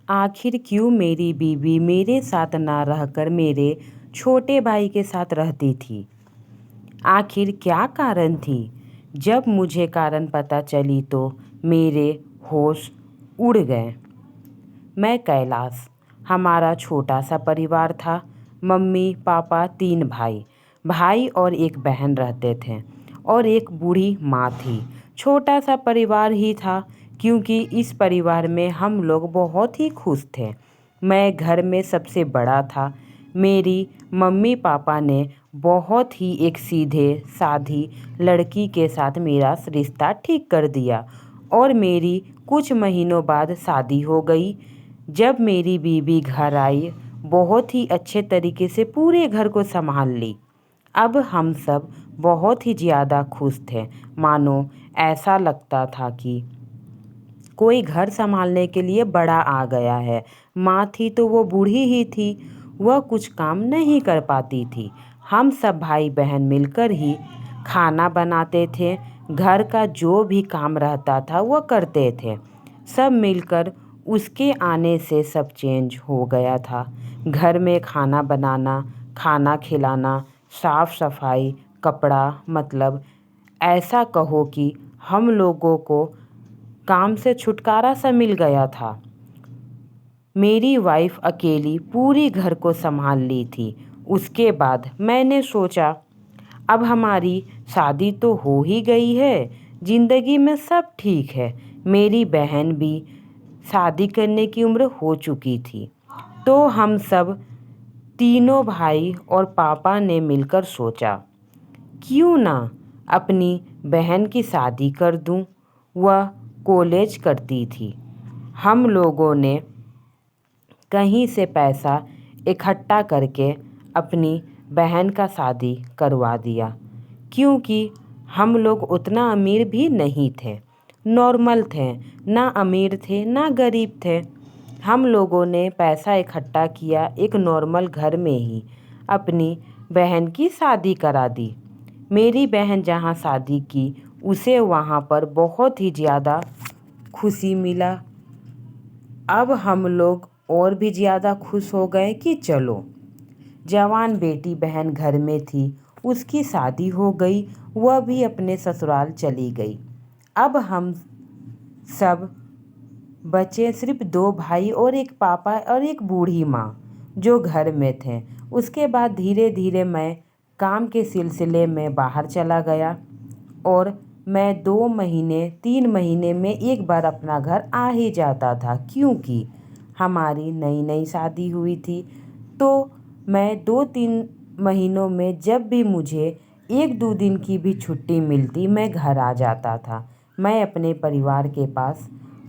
आखिर क्यों मेरी बीवी मेरे साथ ना रहकर मेरे छोटे भाई के साथ रहती थी? आखिर क्या कारण थी? जब मुझे कारण पता चली तो मेरे होश उड़ गए। मैं कैलाश, हमारा छोटा सा परिवार था। मम्मी पापा, 3 भाई, भाई और एक बहन रहते थे और एक बूढ़ी माँ थी। छोटा सा परिवार ही था क्योंकि इस परिवार में हम लोग बहुत ही खुश थे। मैं घर में सबसे बड़ा था। मेरी मम्मी पापा ने बहुत ही एक सीधे साधी लड़की के साथ मेरा रिश्ता ठीक कर दिया और मेरी कुछ महीनों बाद शादी हो गई। जब मेरी बीवी घर आई, बहुत ही अच्छे तरीके से पूरे घर को संभाल ली। अब हम सब बहुत ही ज़्यादा खुश थे। मानो ऐसा लगता था कि कोई घर संभालने के लिए बड़ा आ गया है। माँ थी तो वो बूढ़ी ही थी, वह कुछ काम नहीं कर पाती थी। हम सब भाई बहन मिलकर ही खाना बनाते थे। घर का जो भी काम रहता था वह करते थे। सब मिलकर उसके आने से सब चेंज हो गया था। घर में खाना बनाना, खाना खिलाना, साफ सफाई, कपड़ा, मतलब ऐसा कहो कि हम लोगों को काम से छुटकारा सा मिल गया था। मेरी वाइफ अकेली पूरी घर को संभाल ली थी। उसके बाद मैंने सोचा अब हमारी शादी तो हो ही गई है, ज़िंदगी में सब ठीक है। मेरी बहन भी शादी करने की उम्र हो चुकी थी। तो हम सब तीनों भाई और पापा ने मिलकर सोचा क्यों ना अपनी बहन की शादी कर दूं। वह कॉलेज करती थी। हम लोगों ने कहीं से पैसा इकट्ठा करके अपनी बहन का शादी करवा दिया क्योंकि हम लोग उतना अमीर भी नहीं थे, नॉर्मल थे। ना अमीर थे ना गरीब थे। हम लोगों ने पैसा इकट्ठा किया, एक नॉर्मल घर में ही अपनी बहन की शादी करा दी। मेरी बहन जहाँ शादी की उसे वहाँ पर बहुत ही ज़्यादा खुशी मिला। अब हम लोग और भी ज़्यादा खुश हो गए कि चलो, जवान बेटी बहन घर में थी, उसकी शादी हो गई, वह भी अपने ससुराल चली गई। अब हम सब बचे सिर्फ 2 भाई और एक पापा और एक बूढ़ी माँ जो घर में थे। उसके बाद धीरे धीरे मैं काम के सिलसिले में बाहर चला गया और मैं 2 महीने 3 महीने में एक बार अपना घर आ ही जाता था क्योंकि हमारी नई नई शादी हुई थी। तो मैं 2-3 महीनों में जब भी मुझे 1-2 दिन की भी छुट्टी मिलती मैं घर आ जाता था। मैं अपने परिवार के पास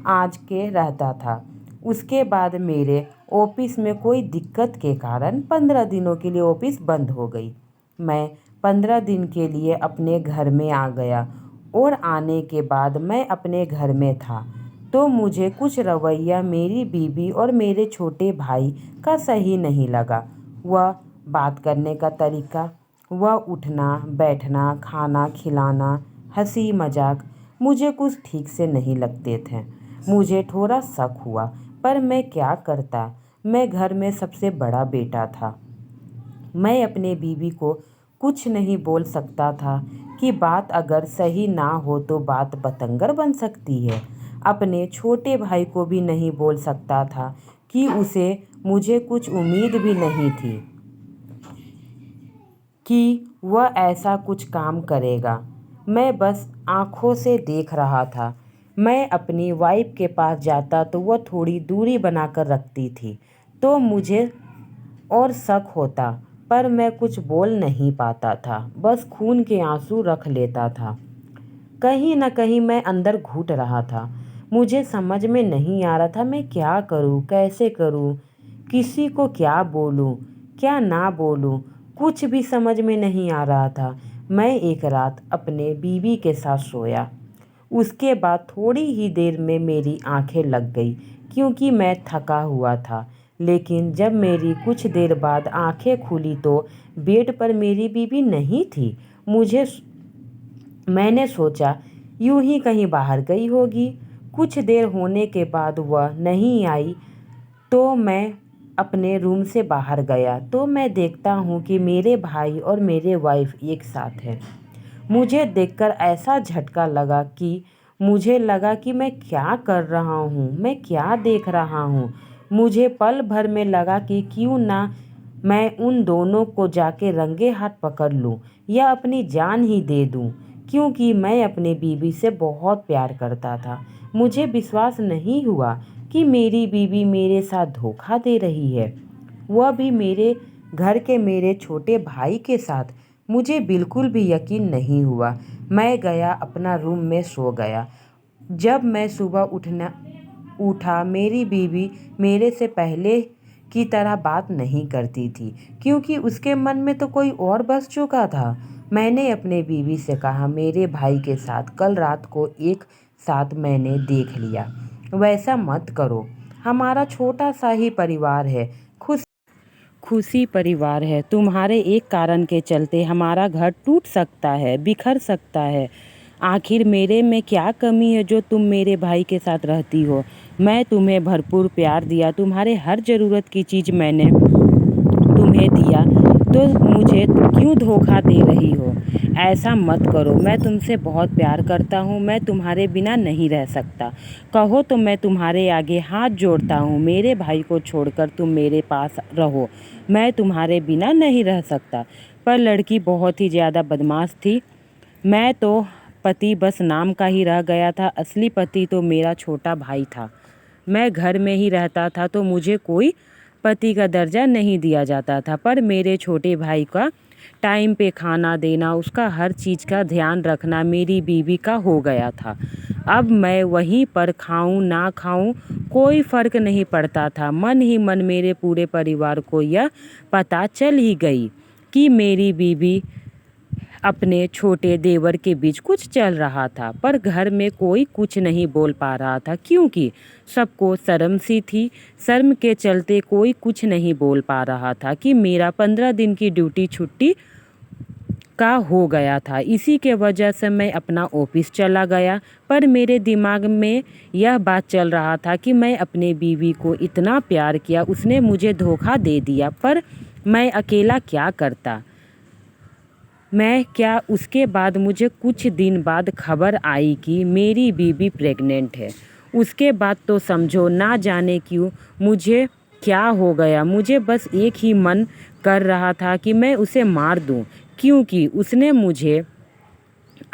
आज के रहता था। उसके बाद मेरे ऑफिस में कोई दिक्कत के कारण 15 दिनों के लिए ऑफिस बंद हो गई। मैं 15 दिन के लिए अपने घर में आ गया और आने के बाद मैं अपने घर में था तो मुझे कुछ रवैया मेरी बीवी और मेरे छोटे भाई का सही नहीं लगा। वह बात करने का तरीका, वह उठना बैठना, खाना खिलाना, हंसी मजाक मुझे कुछ ठीक से नहीं लगते थे। मुझे थोड़ा शक हुआ पर मैं क्या करता, मैं घर में सबसे बड़ा बेटा था। मैं अपने बीवी को कुछ नहीं बोल सकता था कि बात अगर सही ना हो तो बात बतंगर बन सकती है। अपने छोटे भाई को भी नहीं बोल सकता था कि उसे मुझे कुछ उम्मीद भी नहीं थी कि वह ऐसा कुछ काम करेगा। मैं बस आँखों से देख रहा था। मैं अपनी वाइफ के पास जाता तो वह थोड़ी दूरी बनाकर रखती थी तो मुझे और शक होता पर मैं कुछ बोल नहीं पाता था, बस खून के आंसू रख लेता था। कहीं ना कहीं मैं अंदर घुट रहा था। मुझे समझ में नहीं आ रहा था मैं क्या करूं, कैसे करूं, किसी को क्या बोलूं, क्या ना बोलूं, कुछ भी समझ में नहीं आ रहा था। मैं एक रात अपने बीवी के साथ सोया। उसके बाद थोड़ी ही देर में मेरी आंखें लग गई क्योंकि मैं थका हुआ था। लेकिन जब मेरी कुछ देर बाद आंखें खुली तो बेड पर मेरी बीवी नहीं थी। मैंने सोचा यूं ही कहीं बाहर गई होगी। कुछ देर होने के बाद वह नहीं आई तो मैं अपने रूम से बाहर गया तो मैं देखता हूँ कि मेरे भाई और मेरे वाइफ एक साथ हैं। मुझे देखकर ऐसा झटका लगा कि मुझे लगा कि मैं क्या कर रहा हूँ, मैं क्या देख रहा हूँ। मुझे पल भर में लगा कि क्यों ना मैं उन दोनों को जाके रंगे हाथ पकड़ लूँ या अपनी जान ही दे दूँ, क्योंकि मैं अपनी बीवी से बहुत प्यार करता था। मुझे विश्वास नहीं हुआ कि मेरी बीवी मेरे साथ धोखा दे रही है, वह भी मेरे घर के मेरे छोटे भाई के साथ। मुझे बिल्कुल भी यकीन नहीं हुआ। मैं गया अपना रूम में सो गया। जब मैं सुबह उठा मेरी बीवी मेरे से पहले की तरह बात नहीं करती थी, क्योंकि उसके मन में तो कोई और बस चुका था। मैंने अपने बीवी से कहा, मेरे भाई के साथ कल रात को एक साथ मैंने देख लिया, वैसा मत करो। हमारा छोटा सा ही परिवार है, खुशी परिवार है। तुम्हारे एक कारण के चलते हमारा घर टूट सकता है, बिखर सकता है। आखिर मेरे में क्या कमी है जो तुम मेरे भाई के साथ रहती हो? मैं तुम्हें भरपूर प्यार दिया, तुम्हारे हर ज़रूरत की चीज़ मैंने तुम्हें दिया, तो मुझे क्यों धोखा दे रही हो? ऐसा मत करो। मैं तुमसे बहुत प्यार करता हूँ, मैं तुम्हारे बिना नहीं रह सकता। कहो तो मैं तुम्हारे आगे हाथ जोड़ता हूँ, मेरे भाई को छोड़कर तुम मेरे पास रहो, मैं तुम्हारे बिना नहीं रह सकता। पर लड़की बहुत ही ज़्यादा बदमाश थी। मैं तो पति बस नाम का ही रह गया था, असली पति तो मेरा छोटा भाई था। मैं घर में ही रहता था तो मुझे कोई पति का दर्जा नहीं दिया जाता था, पर मेरे छोटे भाई का टाइम पे खाना देना, उसका हर चीज़ का ध्यान रखना मेरी बीवी का हो गया था। अब मैं वहीं पर खाऊं ना खाऊं कोई फ़र्क नहीं पड़ता था। मन ही मन मेरे पूरे परिवार को यह पता चल ही गई कि मेरी बीवी अपने छोटे देवर के बीच कुछ चल रहा था, पर घर में कोई कुछ नहीं बोल पा रहा था, क्योंकि सबको शर्म सी थी। शर्म के चलते कोई कुछ नहीं बोल पा रहा था कि मेरा 15 दिन की ड्यूटी छुट्टी का हो गया था। इसी के वजह से मैं अपना ऑफिस चला गया, पर मेरे दिमाग में यह बात चल रहा था कि मैं अपने बीवी को इतना प्यार किया, उसने मुझे धोखा दे दिया, पर मैं अकेला क्या करता। मैं क्या उसके बाद मुझे कुछ दिन बाद खबर आई कि मेरी बीवी प्रेग्नेंट है। उसके बाद तो समझो ना जाने क्यों मुझे क्या हो गया। मुझे बस एक ही मन कर रहा था कि मैं उसे मार दूं, क्योंकि उसने मुझे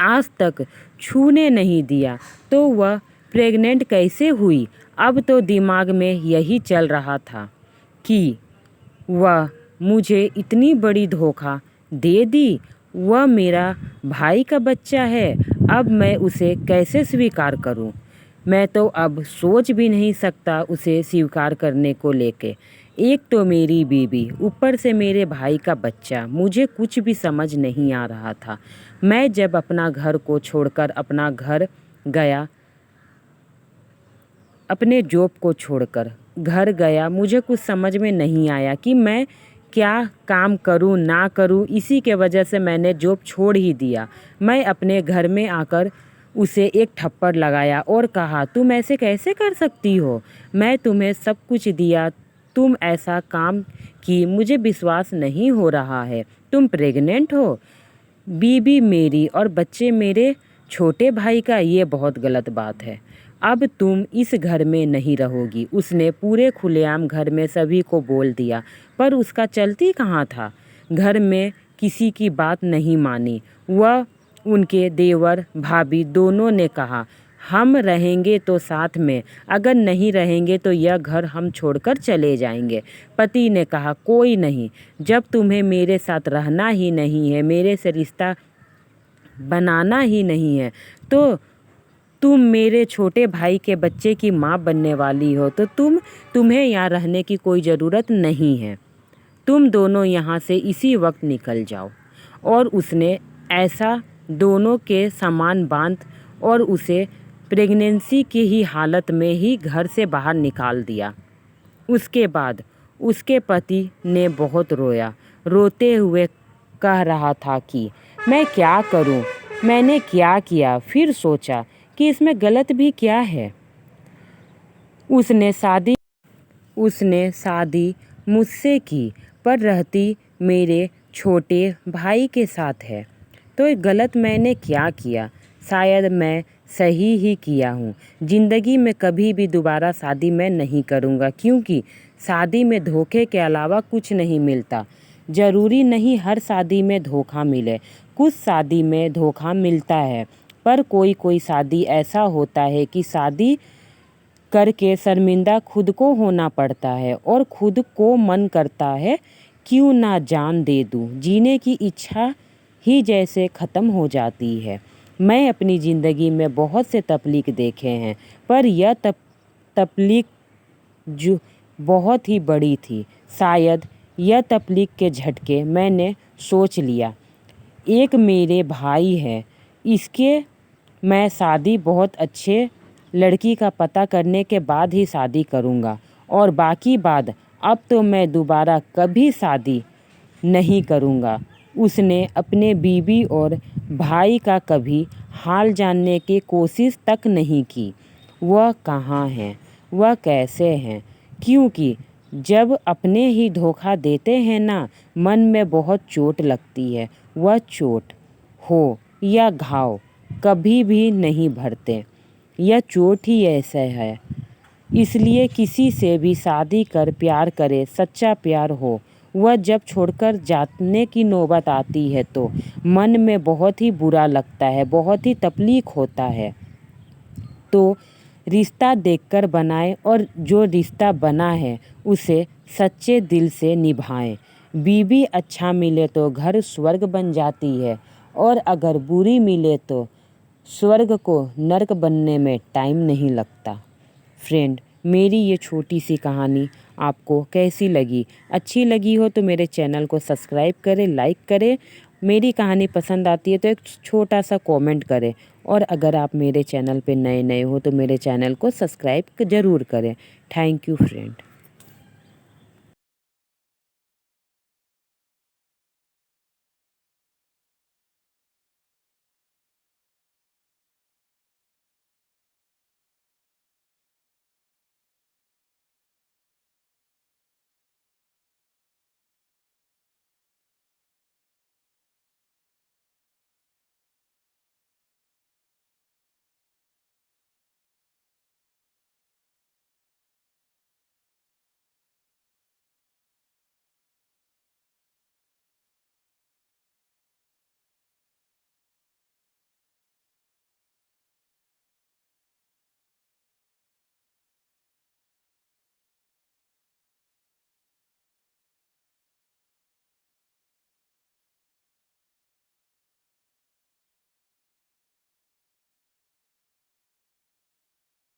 आज तक छूने नहीं दिया, तो वह प्रेग्नेंट कैसे हुई। अब तो दिमाग में यही चल रहा था कि वह मुझे इतनी बड़ी धोखा दे दी। वह मेरा भाई का बच्चा है, अब मैं उसे कैसे स्वीकार करूं? मैं तो अब सोच भी नहीं सकता उसे स्वीकार करने को लेके। एक तो मेरी बीवी, ऊपर से मेरे भाई का बच्चा, मुझे कुछ भी समझ नहीं आ रहा था। मैं जब अपना घर को छोड़कर अपना घर गया, अपने जॉब को छोड़कर घर गया, मुझे कुछ समझ में नहीं आया कि मैं क्या काम करूं ना करूं। इसी के वजह से मैंने जॉब छोड़ ही दिया। मैं अपने घर में आकर उसे एक थप्पड़ लगाया और कहा, तुम ऐसे कैसे कर सकती हो? मैं तुम्हें सब कुछ दिया, तुम ऐसा काम की, मुझे विश्वास नहीं हो रहा है। तुम प्रेग्नेंट हो, बीबी मेरी और बच्चे मेरे छोटे भाई का, ये बहुत गलत बात है। अब तुम इस घर में नहीं रहोगी। उसने पूरे खुलेआम घर में सभी को बोल दिया, पर उसका चलती कहाँ था। घर में किसी की बात नहीं मानी। वह उनके देवर भाभी दोनों ने कहा, हम रहेंगे तो साथ में, अगर नहीं रहेंगे तो यह घर हम छोड़कर चले जाएंगे। पति ने कहा, कोई नहीं, जब तुम्हें मेरे साथ रहना ही नहीं है, मेरे से रिश्ता बनाना ही नहीं है, तो तुम मेरे छोटे भाई के बच्चे की माँ बनने वाली हो, तो तुम्हें यहाँ रहने की कोई ज़रूरत नहीं है। तुम दोनों यहाँ से इसी वक्त निकल जाओ। और उसने ऐसा दोनों के सामान बांध और उसे प्रेगनेंसी की ही हालत में ही घर से बाहर निकाल दिया। उसके बाद उसके पति ने बहुत रोया, रोते हुए कह रहा था कि मैं क्या करूं, मैंने क्या किया। फिर सोचा कि इसमें गलत भी क्या है। उसने शादी उसने शादी मुझसे की पर रहती मेरे छोटे भाई के साथ है। तो गलत मैंने क्या किया? शायद मैं सही ही किया हूँ। ज़िंदगी में कभी भी दोबारा शादी मैं नहीं करूँगा, क्योंकि शादी में धोखे के अलावा कुछ नहीं मिलता। ज़रूरी नहीं हर शादी में धोखा मिले, कुछ शादी में धोखा मिलता है, पर कोई कोई शादी ऐसा होता है कि शादी करके शर्मिंदा खुद को होना पड़ता है और खुद को मन करता है क्यों ना जान दे दूँ। जीने की इच्छा ही जैसे ख़त्म हो जाती है। मैं अपनी ज़िंदगी में बहुत से तकलीफ़ देखे हैं, पर यह तकलीफ़ जो बहुत ही बड़ी थी। शायद यह तकलीफ़ के झटके मैंने सोच लिया, एक मेरे भाई है, इसके मैं शादी बहुत अच्छे लड़की का पता करने के बाद ही शादी करूँगा, और बाकी बात अब तो मैं दोबारा कभी शादी नहीं करूँगा। उसने अपने बीवी और भाई का कभी हाल जानने की कोशिश तक नहीं की। वह कहाँ हैं, वह कैसे हैं? क्योंकि जब अपने ही धोखा देते हैं ना, मन में बहुत चोट लगती है। वह चोट हो या घाव कभी भी नहीं भरते। यह चोट ही ऐसा है। इसलिए किसी से भी शादी कर प्यार करे, सच्चा प्यार हो, वह जब छोड़कर जाने की नौबत आती है तो मन में बहुत ही बुरा लगता है, बहुत ही तकलीफ होता है। तो रिश्ता देखकर बनाएं, और जो रिश्ता बना है उसे सच्चे दिल से निभाएं। बीवी अच्छा मिले तो घर स्वर्ग बन जाती है, और अगर बुरी मिले तो स्वर्ग को नर्क बनने में टाइम नहीं लगता। फ्रेंड, मेरी ये छोटी सी कहानी आपको कैसी लगी? अच्छी लगी हो तो मेरे चैनल को सब्सक्राइब करें, लाइक करें। मेरी कहानी पसंद आती है तो एक छोटा सा कमेंट करें, और अगर आप मेरे चैनल पे नए हो तो मेरे चैनल को सब्सक्राइब ज़रूर करें। Thank you friend.